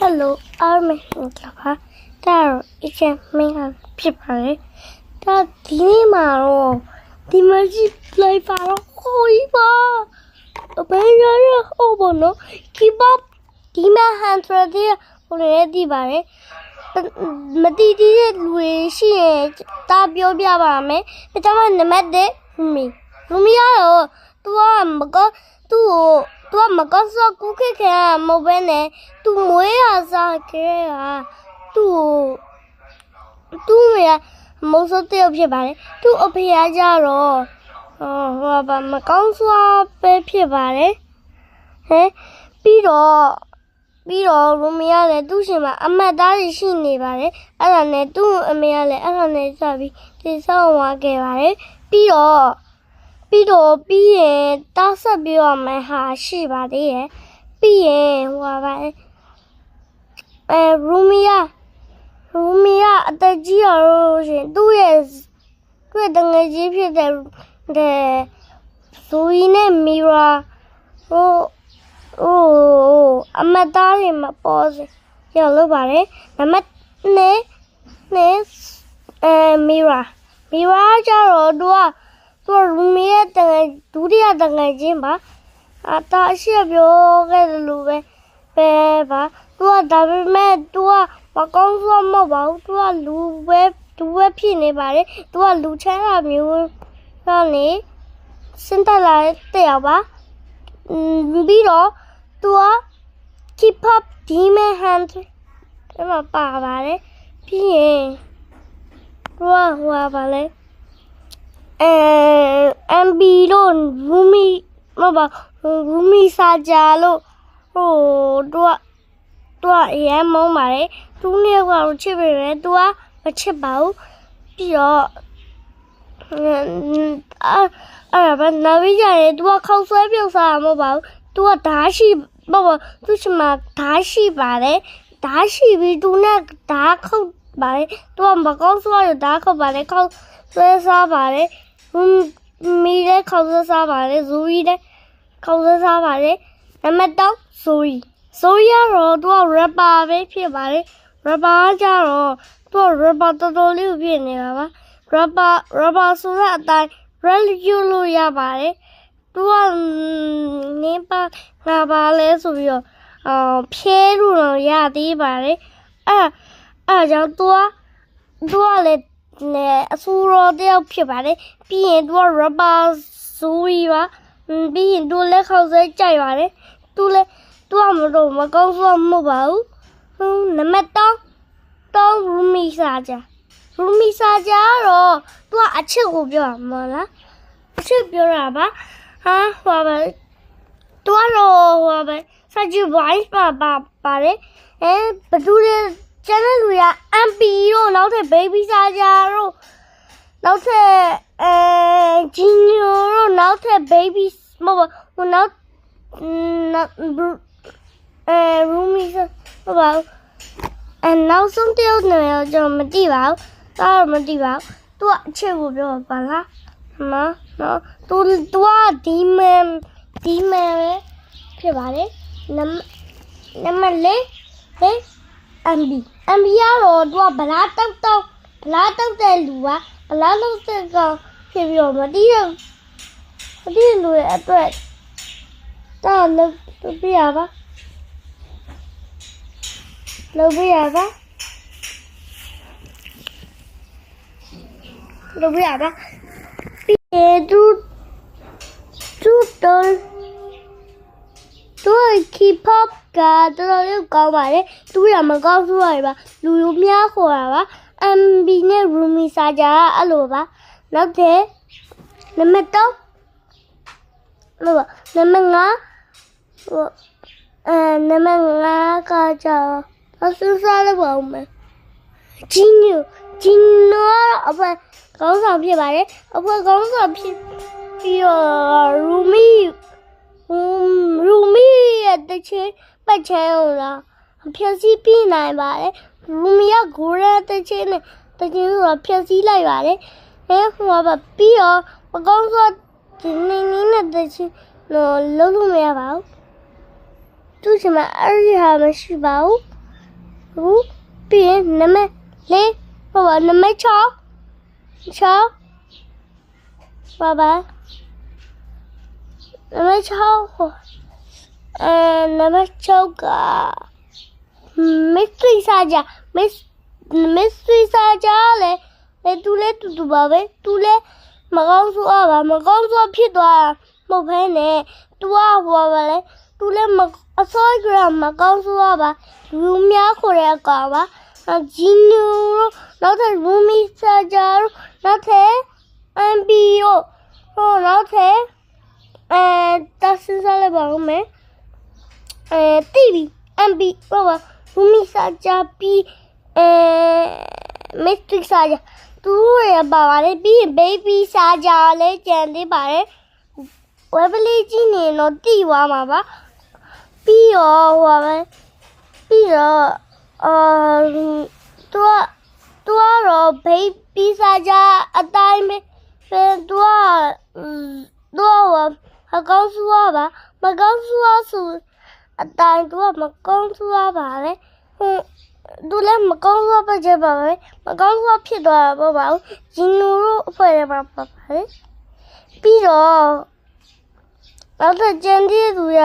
Hello, I'm Minka. ဒါအချင်းမင်းကဖြစ်ပါလေဒါဒီနေ့မှာတော့ဒီမကြီးလိုက်ပါတော့ဟိုကြီးပါဘယ်ရရဟိုဘောနော် keep up ဒီမှာ100တဲ့ဟိုလည်းဒီပါလေမတီးတီးတဲ့လူတွေရှိရင်တာပြောပြပါမယ်ပထမနံပါတ်1ရူမီကတော့သူကမကောသူ့ကိုသူကမကောစောကူခေခေမဟုတ်ဘဲနဲ့သူမွေးရစားခဲ့တာသူ့ရမုံစောတဲ့ဖြစ်ပါလေသူ့အဖေကကြတော့ဟိုဘာမကောင်းစွာပဲဖြစ်ပါလေဟဲ့ပြီးတော့ရူမီကလည်းသူ့ရှင်မှာအမတ်သားကြီးရှိနေပါလေအဲ့ဒါနဲ့သူ့အမေကလည်းအဲ့ဒါနဲ့စပြီးတိဆောင်းသွားခဲ့ပါလေပြီးရင်တောက်ဆက်ပြီးတော့မှဟာရှိပါသေးရဲ့ပြီးရင်ဟိုပါရူမီကအသက်ကြီးရလို့ရှင်သူ့ရဲ့တငယ်ကြီးဖြစ်တဲ့ဇူရီနဲ့မီရာဟိုအမတ်သားတွေမပေါ်စေရလို့ပါတယ်နံပါတ်2မီရာကြတော့သူကရူမီရဲ့ဒုတိယတငယ်ချင်းပါတာရှိပြောခဲ့တယ်လို့ပဲပါသူကဒါပေမဲ့သူကမကောင်းစွာမဟုတ်ပါဘူးသူကလူပဲဖြစ်နေပါလေသူကလူချမ်းသာမျိုးတော့နေစင်တလာတဲ့ရောက်ပါပြီးတော့သူက keep up demon hand အဲ့မှာပါပါတယ်ပြီးရင်သူကဟိုပါလေMB လို့ရူမီစာကြလို့သူကအရင်မုန်းပါတယ်သူနဲ့ကတော့ချစ်ပေမဲ့သူကမချစ်ပါဘူးပြီးတော့အဲ့ဘာနာဝိကြရဲသူကခောက်ဆွဲပြုတ်စားမှာမဟုတ်ပါဘူးသူကဓာတ်ရှိသူ့ချမှာဓာတ်ရှိပါတယ်ဓာတ်ရှိပြီးသူနဲ့ဓာတ်ခုတ်ပါတယ်သူကမကောင်းစွာရဓာတ်ခုတ်ပါတယ်ခောက်ဆွဲစားပါတယ်မီလည်းခောက်ဆွဲစားပါတယ်ဇူရီလည်းခောက်ဆွဲစားပါတယ်နံပါတ်3ဇူရီကတော့သူက rapper ပဲဖြစ်ပါတယ် rapper ကြတော့သူက rapper တော်တော်လေးဖြစ်နေတာပါ rapper ဆိုတဲ့အတိုင်း rap လို့ရပါတယ်သူကနေပါငါပါလဲဆိုပြီးတော့ဖြဲလို့တော့ရသေးပါတယ်အဲ့ကြောင့်သူကလည်းအဆူရောတယောက်ဖြစ်ပါတယ်ပြီးရင်သူက rapper ဇူရီပါပြီးရင်သူလည်းခောက်ဆွဲကြိုက်ပါတယ်သူကမကောင်းစွာမဟုတ်ပါဘူးနံပါတ်3ရူမီစာကြကတော့သူကအချစ်ကိုပြောတာမဟုတ်လားအချစ်ပြောတာပါဟိုပါသူကတော့စာကြည့် voice ပါတယ်ဘသူလဲကျန်တဲ့လူက MP တို့နောက်ထပ် baby စာကြတို့နောက်ထပ်junior တို့နောက်ထပ် baby မဟုတ်ဟိုနောက်ရူမီဆိုတော့နောက်ဆုံးတယောက်နေတော့ကျွန်တော်မသိပါဘူးတော့မသိပါဘူးသူကအချစ်ကိုပြောပါလားနော်သူကဒီမန်ပဲဖြစ်ပါလေနံပါတ်4MBကတော့သူကဗလားတောက်တဲ့လူပါဗလားတောက်တဲ့ကောင်ဖြစ်ပြီးတော့မသိလူရဲ့အတွက်တာလုပ်ပြရပါပြီးရင်သူ keep up ကတော်တော်ကောင်းပါတယ်သူရမကောင်းဆိုရပါလူများခေါ်တာပါ MB နဲ့ Rumi စာကြအဲ့လိုပါနောက်တဲ့နံပါတ်3နံပါတ်5ကကြအဆူစားလို့ပါဦးမယ်ဂျင်းနိုအဖေကောင်းဆောင်ဖြစ်ပါတယ်အဖေကောင်းဆောင်ဖြစ်ပြီးတော့ရူမီရဲ့တချင်ပတ်ချဲလားဖြည့်စည်းပြနိုင်ပါတယ်ရူမီကဂိုးရတချင်နဲ့တချင်ဆိုတော့ဖြည့်စည်းလိုက်ပါတယ်ဟိုပါပြီးတော့မကောင်းဆိုဒီနေနဲ့တချင်လုံးလို့မရပါဘူးသူ့ချင်မှာအဲ့ဒီဟာမရှိပါဘူး Who be number lay over number chow Baba number chow and number choga mystery saja mystery saja le tu babe tu le magong su aba magong su ဖြစ်သွားမဟုတ်ဘဲနဲ့သူကဟိုပါလေသူလည်းအစောကြီးကမကောင်းဆိုးပါလူများခေါ်တဲ့ကောင်ပါဂျီနူနောက်ထပ်ဘူမီဆာဂျာနောက်ထပ်အမ်ဘီယိုနောက်ထပ်တဆင်းစားလိုက်ပါဦးမယ်တီဗီအမ်ဘီဟိုပါဘူမီဆာဂျာပီမက်ထရစ်ဆာဂျာသူရပါပါလေပြီးရင်ဘေဘီဆာဂျာလည်းကျန်သေးပါတယ်ဝက်ပလေးကြီးနေတော့တီးသွားမှာပါပြီးတော့ဟိုပါပဲပြီးတော့သူကတော့ဘေဘီဆာဂျာအတိုင်းပဲသူကမကောင်းဆိုးပါမကောင်းဆိုးဆိုအတိုင်းသူကမကောင်းဆိုးပါလေသူလည်းမကောင်းဆိုးပါကြပါပဲမကောင်းဆိုးဖြစ်သွားတာပေါ့ဂျင်းနူတို့အဖွဲ့ရပါပါလေပြီးတော့နောက်ထပ်ကျန်တဲ့သူရ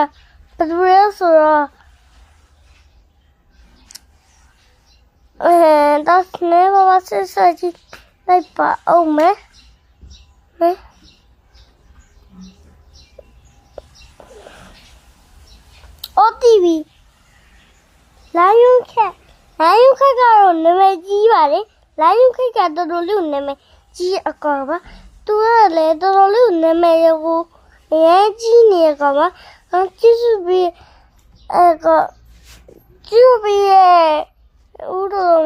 ဘယ်သူလဲဆိုတော့ဒါစနေဘာဆက်စကြီးလိုက်ပါအောင်မယ်OTV လာယုံခက်ကတော့နာမည်ကြီးပါလေလာယုံခက်ကတော်တော်လေးနာမည်ကြီးအကောပါသူကလည်းတော်တော်လေးနာမည်ကိုရဲကြီးနေကပါကျေးဇူးပေးဦးတော်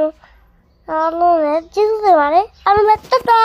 အားလုံးလည်းကျေးဇူးတင်ပါတယ်အားလုံးပဲတတာ